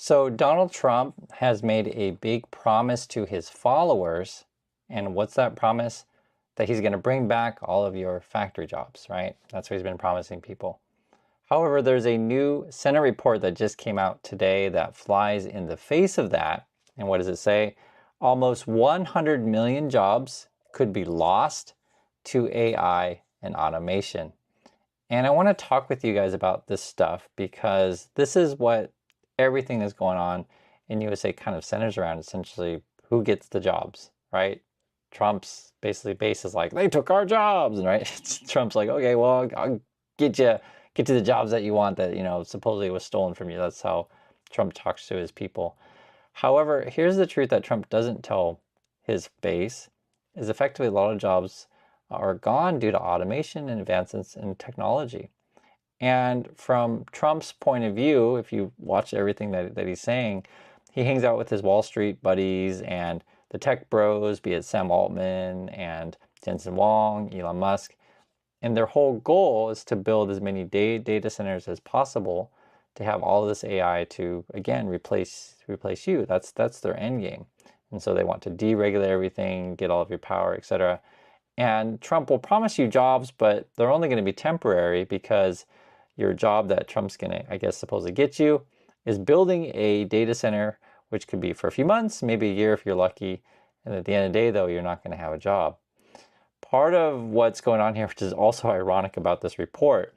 So Donald Trump has made a big promise to his followers. And what's that promise? That he's going to bring back all of your factory jobs, right? That's what he's been promising people. However, there's a new Senate report that just came out today that flies in the face of that. And what does it say? Almost 100 million jobs could be lost to AI and automation. And I want to talk with you guys about this stuff because this is what everything that's going on in USA kind of centers around, essentially who gets the jobs, right? Trump's basically base is like, they took our jobs, right? Trump's like, okay, well, I'll get you to the jobs that you want that, supposedly was stolen from you. That's how Trump talks to his people. However, here's the truth that Trump doesn't tell his base is effectively a lot of jobs are gone due to automation and advances in technology. And from Trump's point of view, if you watch everything that he's saying, he hangs out with his Wall Street buddies and the tech bros, be it Sam Altman and Jensen Huang, Elon Musk. And their whole goal is to build as many data centers as possible to have all of this AI to, again, replace you. That's their end game. And so they want to deregulate everything, get all of your power, etc. And Trump will promise you jobs, but they're only going to be temporary because your job that Trump's going to, I guess, supposedly get you is building a data center, which could be for a few months, maybe a year if you're lucky. And at the end of the day, though, you're not going to have a job. Part of what's going on here, which is also ironic about this report,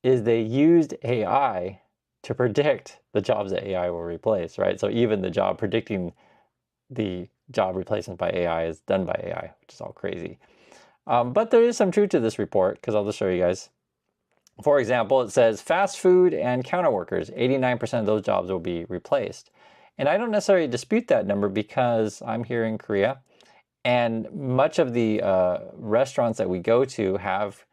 is they used AI to predict the jobs that AI will replace, right? So even the job predicting the job replacement by AI is done by AI, which is all crazy. But there is some truth to this report, because I'll just show you guys. For example, it says fast food and counter workers, 89% of those jobs will be replaced. And I don't necessarily dispute that number because I'm here in Korea, and much of the restaurants that we go to have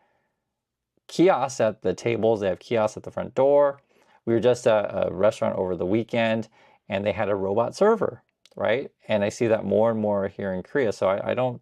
kiosks at the tables. They have kiosks at the front door. We were just at a restaurant over the weekend, and they had a robot server, right? And I see that more and more here in Korea. So I don't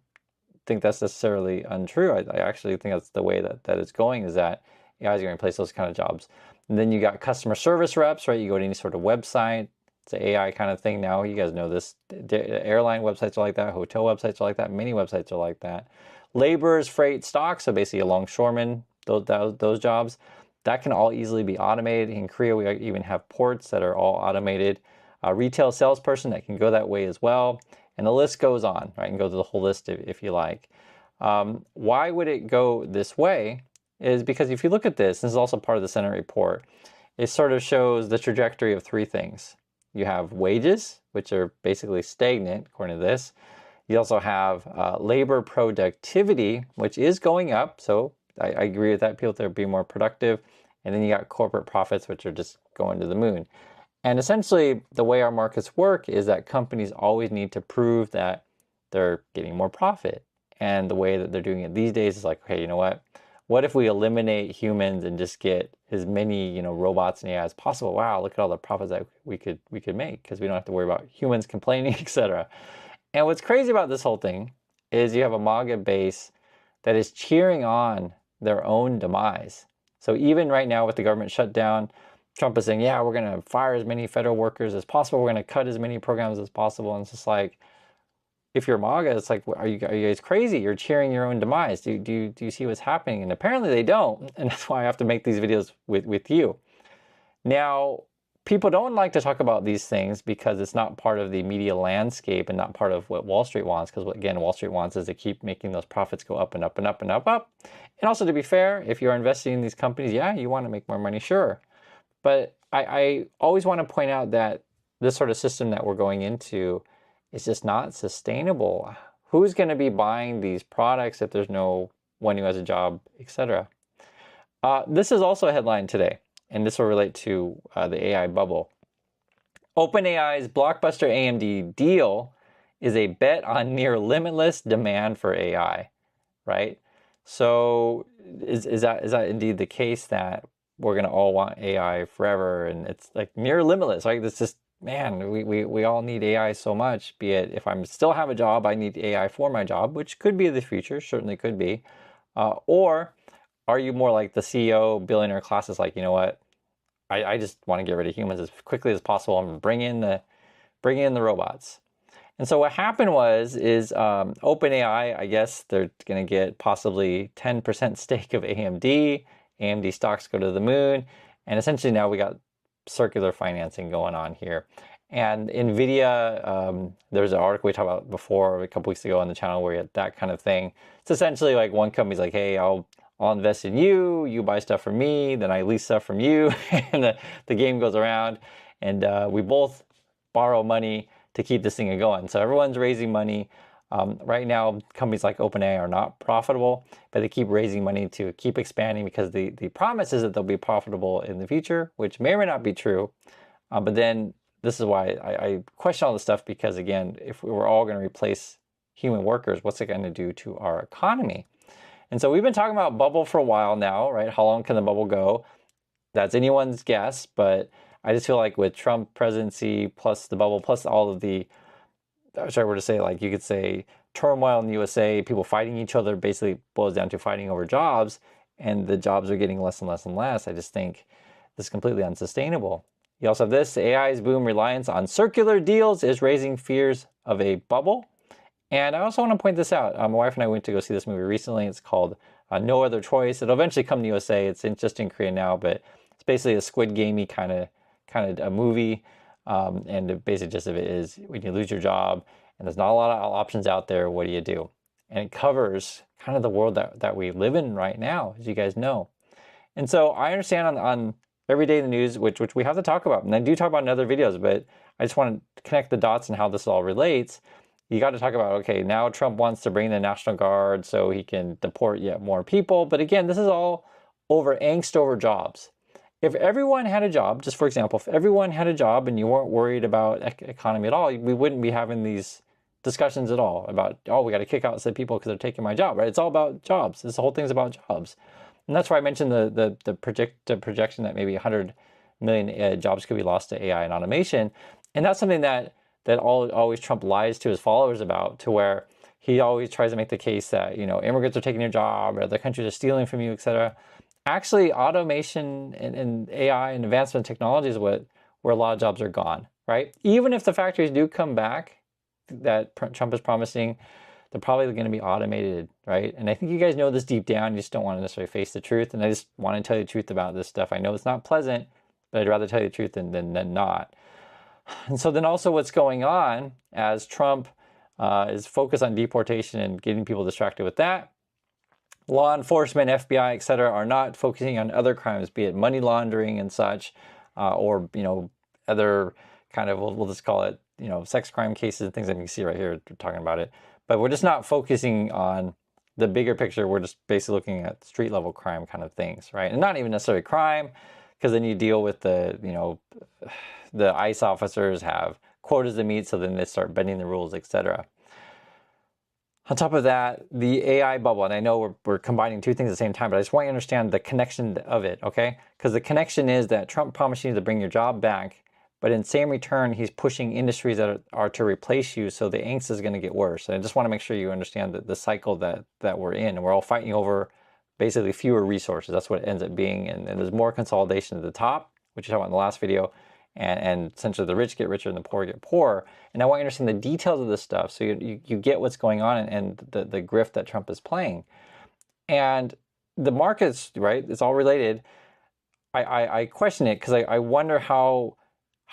think that's necessarily untrue. I actually think that's the way that it's going, is that AI is going to replace those kind of jobs. And then you got customer service reps, right? You go to any sort of website, it's an AI kind of thing now. You guys know this. Airline websites are like that. Hotel websites are like that. Many websites are like that. Laborers, freight, stock, so basically a longshoreman, those jobs, that can all easily be automated. In Korea, we even have ports that are all automated. A retail salesperson, that can go that way as well. And the list goes on, right? You can go through the whole list if you like. Why would it go this way? Is because if you look at this is also part of the Senate report, it sort of shows the trajectory of three things. You have wages, which are basically stagnant, according to this. You also have labor productivity, which is going up. So I agree with that. People are being more productive. And then you got corporate profits, which are just going to the moon. And essentially, the way our markets work is that companies always need to prove that they're getting more profit. And the way that they're doing it these days is like, okay, you know what? What if we eliminate humans and just get as many, robots and AI as possible? Wow, look at all the profits that we could make, because we don't have to worry about humans complaining, etc. And what's crazy about this whole thing is you have a MAGA base that is cheering on their own demise. So even right now with the government shutdown, Trump is saying, yeah, we're going to fire as many federal workers as possible. We're going to cut as many programs as possible. And it's just like, if you're MAGA, it's like, are you guys crazy? You're cheering your own demise. Do you see what's happening? And apparently they don't. And that's why I have to make these videos with you. Now, people don't like to talk about these things because it's not part of the media landscape and not part of what Wall Street wants. Because again, Wall Street wants is to keep making those profits go up and up and up and up, up. And also, to be fair, if you're investing in these companies, yeah, you want to make more money, sure. But I always want to point out that this sort of system that we're going into is just not sustainable. Who's going to be buying these products if there's no one who has a job, etc.? This is also a headline today, and this will relate to the AI bubble. OpenAI's blockbuster AMD deal is a bet on near limitless demand for AI, right? So is that indeed the case, that we're going to all want AI forever and it's like near limitless, right? It's just, man, we all need AI so much, be it if I'm still have a job, I need AI for my job, which could be the future, certainly could be. Or are you more like the CEO billionaire class is like, you know what? I just want to get rid of humans as quickly as possible and bring in the robots. And so what happened is OpenAI, I guess they're going to get possibly 10% stake of AMD. AMD stocks go to the moon. And essentially now we got circular financing going on here. And NVIDIA, there's an article we talked about before a couple weeks ago on the channel where we had that kind of thing. It's essentially like one company's like, hey, I'll invest in you, you buy stuff from me, then I lease stuff from you, and the game goes around. And we both borrow money to keep this thing going. So everyone's raising money. Right now, companies like OpenAI are not profitable, but they keep raising money to keep expanding because the promise is that they'll be profitable in the future, which may or may not be true. But then this is why I question all this stuff, because again, if we were all going to replace human workers, what's it going to do to our economy? And so we've been talking about bubble for a while now, right? How long can the bubble go? That's anyone's guess, but I just feel like with Trump presidency plus the bubble plus all of the, sorry, we're to say, like you could say turmoil in the USA, people fighting each other, basically boils down to fighting over jobs, and the jobs are getting less and less and less. I just think this is completely unsustainable. You also have this, AI's boom reliance on circular deals is raising fears of a bubble. And I also want to point this out. My wife and I went to go see this movie recently. It's called No Other Choice. It'll eventually come to USA. It's just in Korea now, but it's basically a Squid Gamey kind of a movie. And the basic gist of it is when you lose your job and there's not a lot of options out there, what do you do? And it covers kind of the world that we live in right now, as you guys know. And so I understand on every day in the news, which we have to talk about, and I do talk about in other videos, but I just want to connect the dots and how this all relates. You got to talk about, okay, now Trump wants to bring the National Guard so he can deport yet more people. But again, this is all over angst over jobs. If everyone had a job, just for example, if everyone had a job and you weren't worried about economy at all, we wouldn't be having these discussions at all about, oh, we got to kick out some people because they're taking my job, right? It's all about jobs. This whole thing's about jobs. And that's why I mentioned the projection that maybe 100 million jobs could be lost to AI and automation. And that's something that always Trump lies to his followers about, to where he always tries to make the case that, immigrants are taking your job or other countries are stealing from you, etc. Actually, automation and AI and advancement technology is where a lot of jobs are gone, right? Even if the factories do come back that Trump is promising, they're probably going to be automated, right? And I think you guys know this deep down. You just don't want to necessarily face the truth. And I just want to tell you the truth about this stuff. I know it's not pleasant, but I'd rather tell you the truth than not. And so then also what's going on as Trump is focused on deportation and getting people distracted with that, law enforcement, FBI, etc., are not focusing on other crimes, be it money laundering and such, or other kind of, we'll just call it, sex crime cases and things that you can see right here talking about it. But we're just not focusing on the bigger picture. We're just basically looking at street level crime kind of things, right? And not even necessarily crime, because then you deal with the ICE officers have quotas to meet, so then they start bending the rules, etc. On top of that, the AI bubble, and I know we're combining two things at the same time, but I just want you to understand the connection of it, okay? Because the connection is that Trump promised you to bring your job back, but in same return, he's pushing industries that are to replace you, so the angst is going to get worse. And I just want to make sure you understand the cycle that we're in. And we're all fighting over basically fewer resources. That's what it ends up being. And there's more consolidation at the top, which you talked about in the last video. And essentially the rich get richer and the poor get poorer. And I want you to understand the details of this stuff so you get what's going on and the grift that Trump is playing. And the markets, right, it's all related. I question it because I wonder how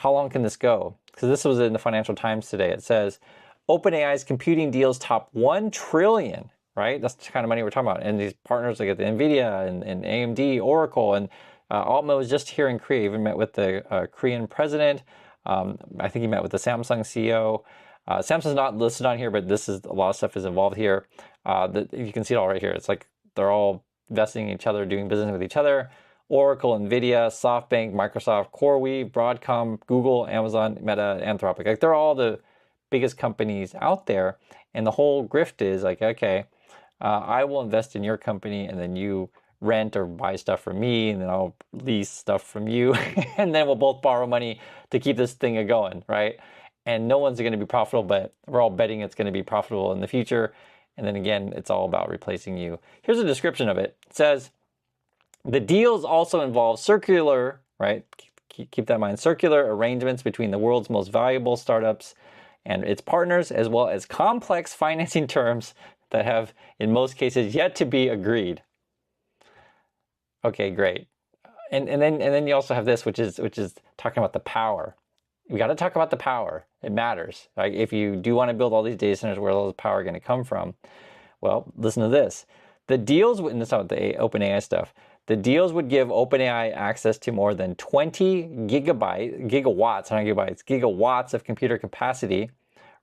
long can this go? Because this was in the Financial Times today. It says, OpenAI's computing deals top 1 trillion, right? That's the kind of money we're talking about. And these partners like the NVIDIA and AMD, Oracle, and Altman was just here in Korea, even met with the Korean president. I think he met with the Samsung CEO. Samsung's not listed on here, but this is a lot of stuff is involved here. You can see it all right here. It's like they're all investing in each other, doing business with each other. Oracle, NVIDIA, SoftBank, Microsoft, CoreWeave, Broadcom, Google, Amazon, Meta, Anthropic. Like they're all the biggest companies out there. And the whole grift is like, okay, I will invest in your company and then you rent or buy stuff from me and then I'll lease stuff from you. And then we'll both borrow money to keep this thing going, right? And no one's going to be profitable, but we're all betting it's going to be profitable in the future. And then again, it's all about replacing you. Here's a description of it. It says, the deals also involve circular right? Keep that in mind. Circular arrangements between the world's most valuable startups and its partners, as well as complex financing terms that have, in most cases, yet to be agreed. Okay, great. And then you also have this, which is talking about the power. We got to talk about the power. It matters. Right? If you do want to build all these data centers, where all the power going to come from? Well, listen to this. The deals, and this is the OpenAI stuff. The deals would give OpenAI access to more than 20 gigawatts, not gigabytes, gigawatts of computer capacity,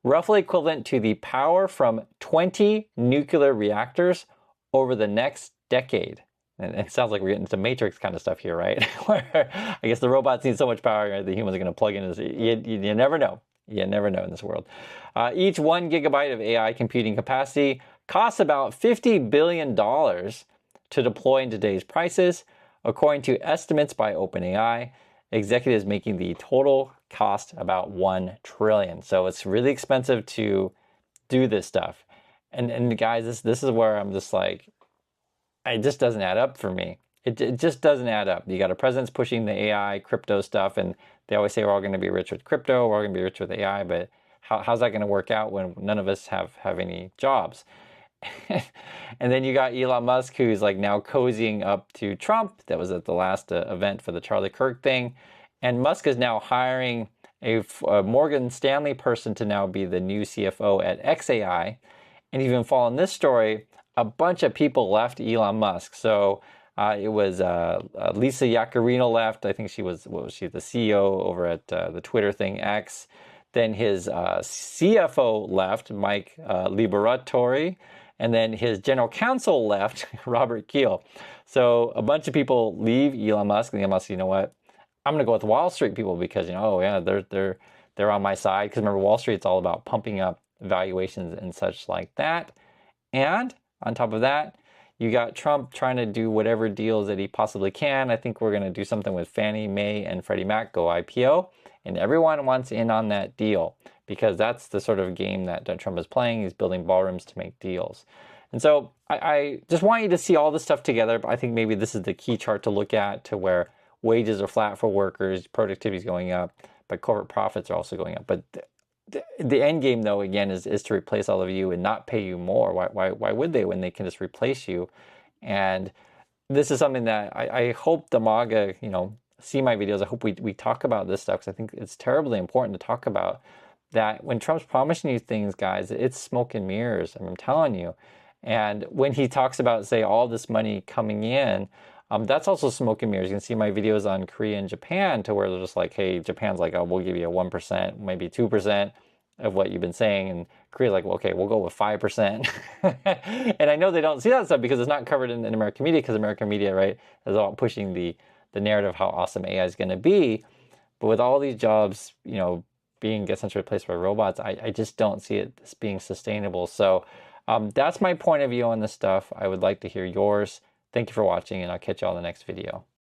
roughly equivalent to the power from 20 nuclear reactors over the next decade. And it sounds like we're getting into Matrix kind of stuff here, right? Where I guess the robots need so much power, the humans are going to plug in. You never know. You never know in this world. Each 1 gigabyte of AI computing capacity costs about $50 billion to deploy in today's prices, according to estimates by OpenAI. Executives making the total cost about $1 trillion. So it's really expensive to do this stuff. And guys, this is where I'm just like, it just doesn't add up for me. It just doesn't add up. You got a president's pushing the AI crypto stuff, and they always say we're all going to be rich with crypto, we're all going to be rich with AI, but how's that going to work out when none of us have any jobs? And then you got Elon Musk, who's like now cozying up to Trump. That was at the last event for the Charlie Kirk thing. And Musk is now hiring a Morgan Stanley person to now be the new CFO at XAI. And even following this story, a bunch of people left Elon Musk. So it was Lisa Yaccarino left. I think she was, the CEO over at the Twitter thing, X. Then his CFO left, Mike Liberatore. And then his general counsel left, Robert Keel. So a bunch of people leave Elon Musk, and Elon Musk, you know what? I'm going to go with Wall Street people because, oh yeah, they're on my side. Because remember, Wall Street's all about pumping up valuations and such like that. And on top of that, you got Trump trying to do whatever deals that he possibly can. I think we're going to do something with Fannie Mae and Freddie Mac, go IPO. And everyone wants in on that deal because that's the sort of game that Trump is playing. He's building ballrooms to make deals. And so I just want you to see all this stuff together. But I think maybe this is the key chart to look at, to where wages are flat for workers, productivity is going up, but corporate profits are also going up. But the end game, though, again, is to replace all of you and not pay you more. Why would they, when they can just replace you? And this is something that I hope the MAGA, see my videos. I hope we talk about this stuff, because I think it's terribly important to talk about that. When Trump's promising you things, guys, it's smoke and mirrors. I'm telling you. And when he talks about, say, all this money coming in, that's also smoke and mirrors. You can see my videos on Korea and Japan, to where they're just like, hey, Japan's like, oh, we'll give you a 1%, maybe 2% of what you've been saying. And Korea's like, well, okay, we'll go with 5%. And I know they don't see that stuff because it's not covered in American media, because American media, right, is all pushing the narrative of how awesome AI is going to be. But with all these jobs, being essentially replaced by robots, I just don't see it as being sustainable. So that's my point of view on this stuff. I would like to hear yours. Thank you for watching, and I'll catch you all in the next video.